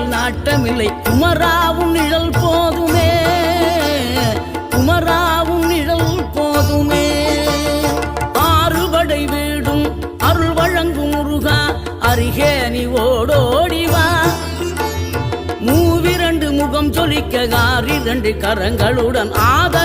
மேல் நாட்டமில்லை குமராவும் நிழல் போதுமே, குமராவும் நிழல் போதுமே. ஆறுபடை வீடும் அருள் வழங்கும் முருகா அருகே நீ ஓடோடிவா. மூவிரண்டு முகம் ஜொலிக்க 6 கரங்களுடன் ஆதர